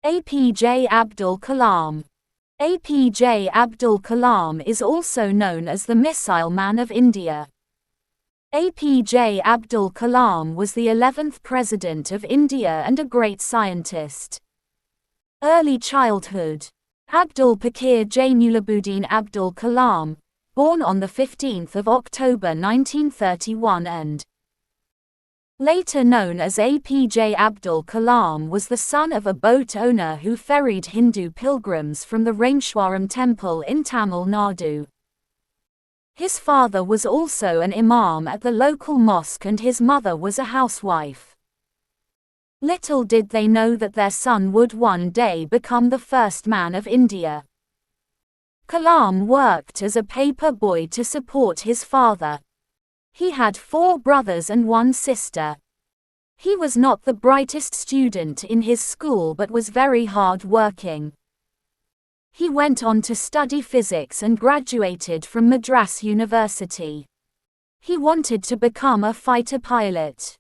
APJ Abdul Kalam. APJ Abdul Kalam is also known as the Missile Man of India. APJ Abdul Kalam was the 11th President of India and a great scientist. Early childhood. Abdul Pakir Jainulabuddin Abdul Kalam, born on 15 October 1931 and later known as APJ Abdul Kalam, was the son of a boat owner who ferried Hindu pilgrims from the Rameshwaram temple in Tamil Nadu. His father was also an imam at the local mosque and his mother was a housewife. Little did they know that their son would one day become the first man of India. Kalam worked as a paper boy to support his father. He had 4 brothers and 1 sister. He was not the brightest student in his school but was very hard-working. He went on to study physics and graduated from Madras University. He wanted to become a fighter pilot.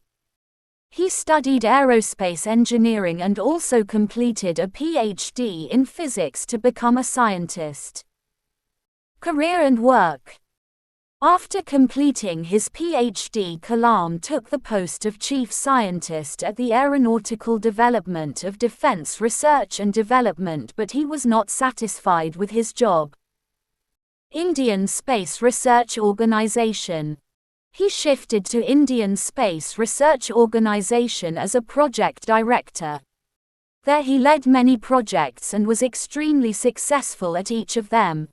He studied aerospace engineering and also completed a PhD in physics to become a scientist. Career and work. After completing his PhD, Kalam took the post of Chief Scientist at the Aeronautical Development of Defense Research and Development, but he was not satisfied with his job. Indian Space Research Organisation. He shifted to Indian Space Research Organisation as a project director. There he led many projects and was extremely successful at each of them.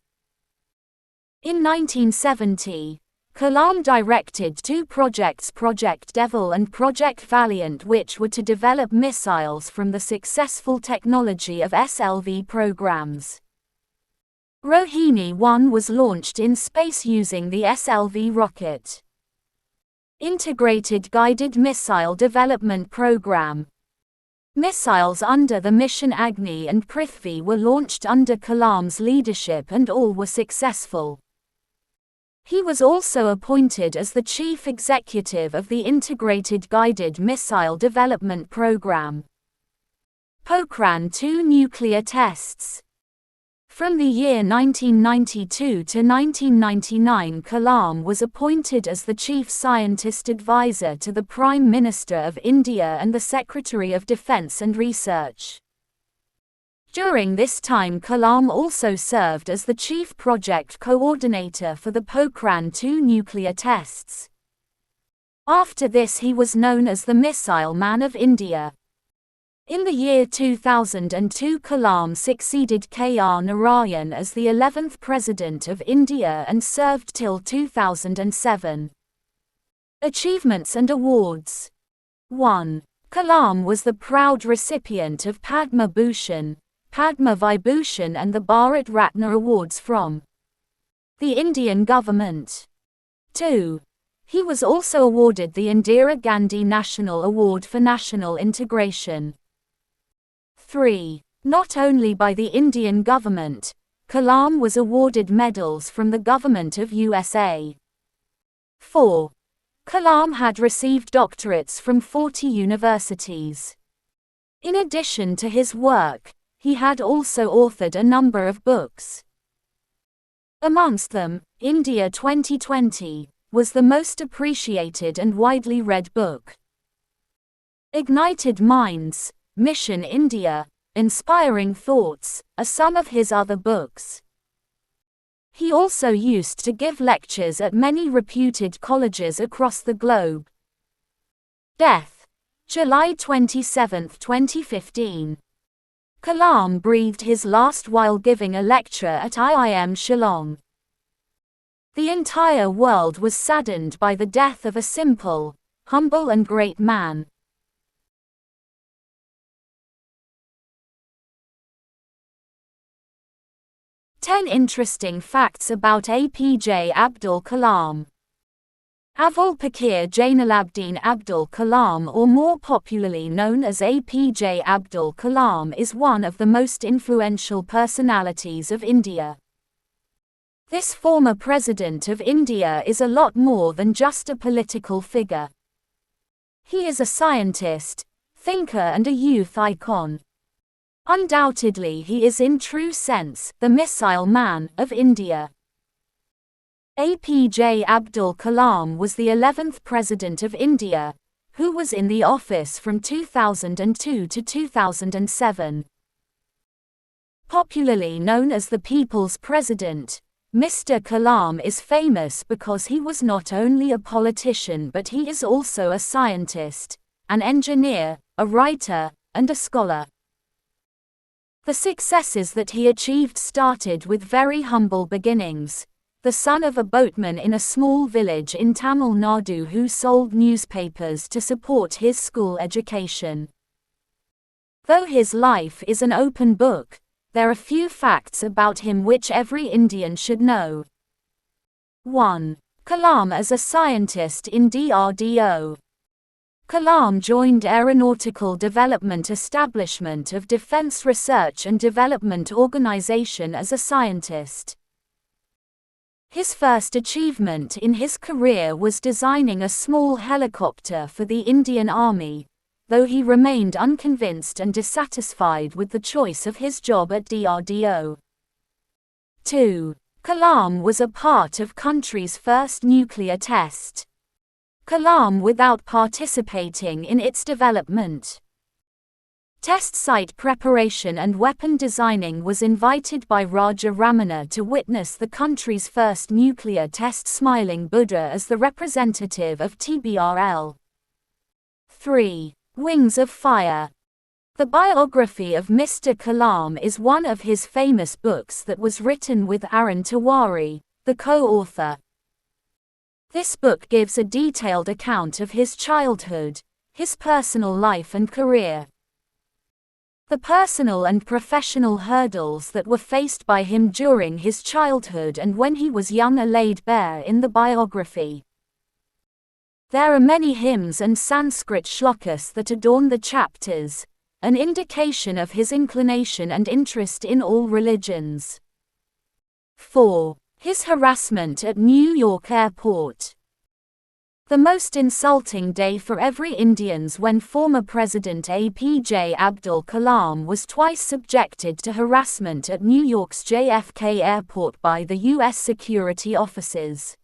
In 1970, Kalam directed 2 projects, Project Devil and Project Valiant, which were to develop missiles from the successful technology of SLV programs. Rohini 1 was launched in space using the SLV rocket. Integrated Guided Missile Development Program. Missiles under the mission Agni and Prithvi were launched under Kalam's leadership and all were successful. He was also appointed as the chief executive of the Integrated Guided Missile Development Program. Pokhran-2 nuclear tests. From the year 1992 to 1999, Kalam was appointed as the chief scientist advisor to the Prime Minister of India and the Secretary of Defence and Research. During this time, Kalam also served as the chief project coordinator for the Pokhran-2 nuclear tests. After this, he was known as the Missile Man of India. In the year 2002, Kalam succeeded K.R. Narayan as the 11th President of India and served till 2007. Achievements and awards. 1. Kalam was the proud recipient of Padma Bhushan, Padma Vibhushan and the Bharat Ratna awards from the Indian government. 2. He was also awarded the Indira Gandhi National Award for National Integration. 3. Not only by the Indian government, Kalam was awarded medals from the government of USA. 4. Kalam had received doctorates from 40 universities. In addition to his work, he had also authored a number of books. Amongst them, India 2020 was the most appreciated and widely read book. Ignited Minds, Mission India, Inspiring Thoughts are some of his other books. He also used to give lectures at many reputed colleges across the globe. Death. July 27, 2015. Kalam breathed his last while giving a lecture at IIM Shillong. The entire world was saddened by the death of a simple, humble and great man. Ten interesting facts about APJ Abdul Kalam. Abdul Pakir Jainulabdin Abdul Kalam, or more popularly known as APJ Abdul Kalam, is one of the most influential personalities of India. This former president of India is a lot more than just a political figure. He is a scientist, thinker and a youth icon. Undoubtedly he is in true sense the missile man of India. APJ Abdul Kalam was the 11th President of India, who was in the office from 2002 to 2007. Popularly known as the People's President, Mr. Kalam is famous because he was not only a politician but he is also a scientist, an engineer, a writer, and a scholar. The successes that he achieved started with very humble beginnings. The son of a boatman in a small village in Tamil Nadu who sold newspapers to support his school education. Though his life is an open book, there are few facts about him which every Indian should know. 1. Kalam as a scientist in DRDO. Kalam joined Aeronautical Development Establishment of Defense Research and Development Organization as a scientist. His first achievement in his career was designing a small helicopter for the Indian Army, though he remained unconvinced and dissatisfied with the choice of his job at DRDO. 2. Kalam was a part of country's first nuclear test. Kalam without participating in its development. Test site preparation and weapon designing was invited by Raja Ramana to witness the country's first nuclear test, smiling Buddha as the representative of TBRL. 3. Wings of Fire. The biography of Mr. Kalam is one of his famous books that was written with Arun Tiwari, the co-author. This book gives a detailed account of his childhood, his personal life and career. The personal and professional hurdles that were faced by him during his childhood and when he was young are laid bare in the biography. There are many hymns and Sanskrit shlokas that adorn the chapters, an indication of his inclination and interest in all religions. 4. His harassment at New York Airport. The most insulting day for every Indian when former President APJ Abdul Kalam was twice subjected to harassment at New York's JFK Airport by the U.S. security officers.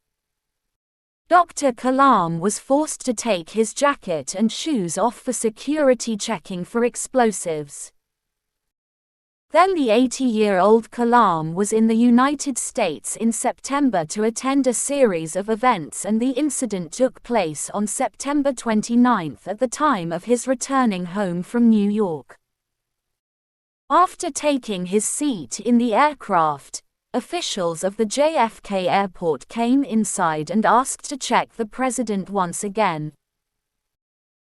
Dr. Kalam was forced to take his jacket and shoes off for security checking for explosives. Then the 80-year-old Kalam was in the United States in September to attend a series of events, and the incident took place on September 29 at the time of his returning home from New York. After taking his seat in the aircraft, officials of the JFK airport came inside and asked to check the president once again.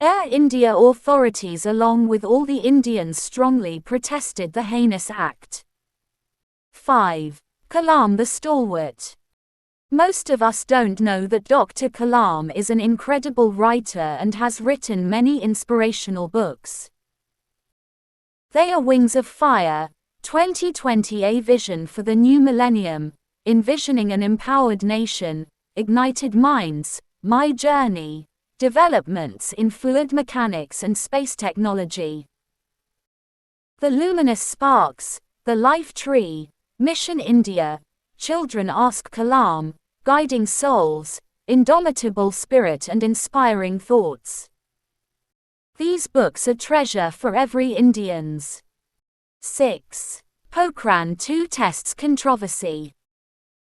Air India authorities along with all the Indians strongly protested the heinous act. 5. Kalam the Stalwart. Most of us don't know that Dr. Kalam is an incredible writer and has written many inspirational books. They are Wings of Fire, 2020 A Vision for the New Millennium, Envisioning an Empowered Nation, Ignited Minds, My Journey, Developments in Fluid Mechanics and Space Technology. The Luminous Sparks, The Life Tree, Mission India, Children Ask Kalam, Guiding Souls, Indomitable Spirit and Inspiring Thoughts. These books are treasure for every Indians. 6. Pokhran II Tests Controversy.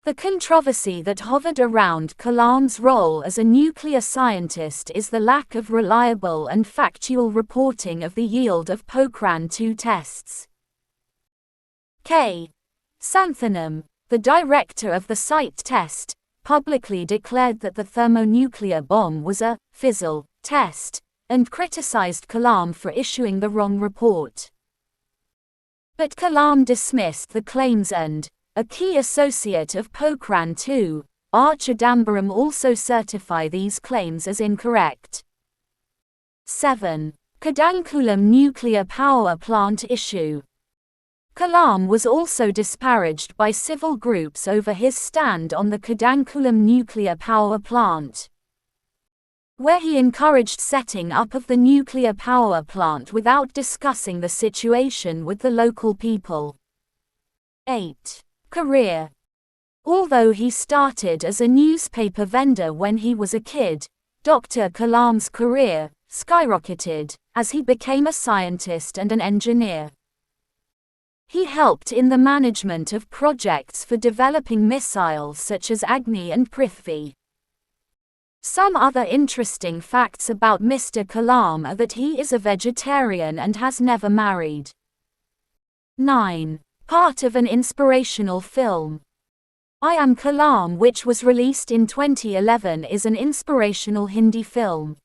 The controversy that hovered around Kalam's role as a nuclear scientist is the lack of reliable and factual reporting of the yield of Pokhran II tests. K. Santhanam, the director of the site test, publicly declared that the thermonuclear bomb was a fizzle test, and criticized Kalam for issuing the wrong report. But Kalam dismissed the claims and a key associate of Pokhran II, R. Chidambaram, also certify these claims as incorrect. 7. Kudankulam nuclear power plant issue. Kalam was also disparaged by civil groups over his stand on the Kudankulam nuclear power plant. where he encouraged setting up of the nuclear power plant without discussing the situation with the local people. 8. Career. Although he started as a newspaper vendor when he was a kid, Dr. Kalam's career skyrocketed as he became a scientist and an engineer. He helped in the management of projects for developing missiles such as Agni and Prithvi. Some other interesting facts about Mr. Kalam are that he is a vegetarian and has never married. 9. Part of an inspirational film. I Am Kalam, which was released in 2011, is an inspirational Hindi film.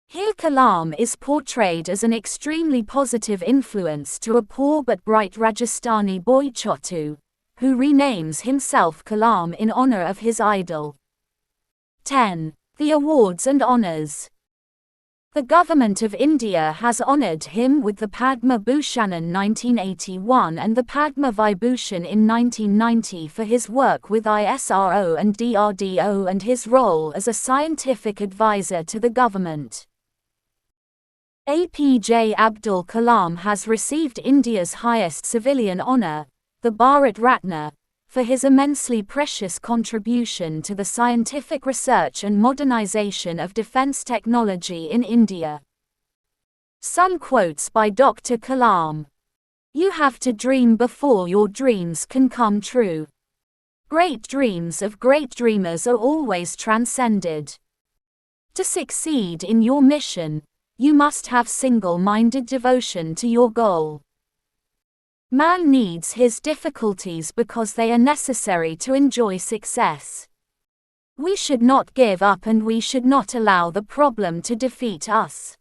Here Kalam is portrayed as an extremely positive influence to a poor but bright Rajasthani boy Chotu, who renames himself Kalam in honor of his idol. 10. The awards and honors. The Government of India has honored him with the Padma Bhushan in 1981 and the Padma Vibhushan in 1990 for his work with ISRO and DRDO and his role as a scientific advisor to the government. APJ Abdul Kalam has received India's highest civilian honor, the Bharat Ratna, for his immensely precious contribution to the scientific research and modernization of defense technology in India. Some quotes by Dr. Kalam. You have to dream before your dreams can come true. Great dreams of great dreamers are always transcended. To succeed in your mission, you must have single-minded devotion to your goal. Man needs his difficulties because they are necessary to enjoy success. We should not give up and we should not allow the problem to defeat us.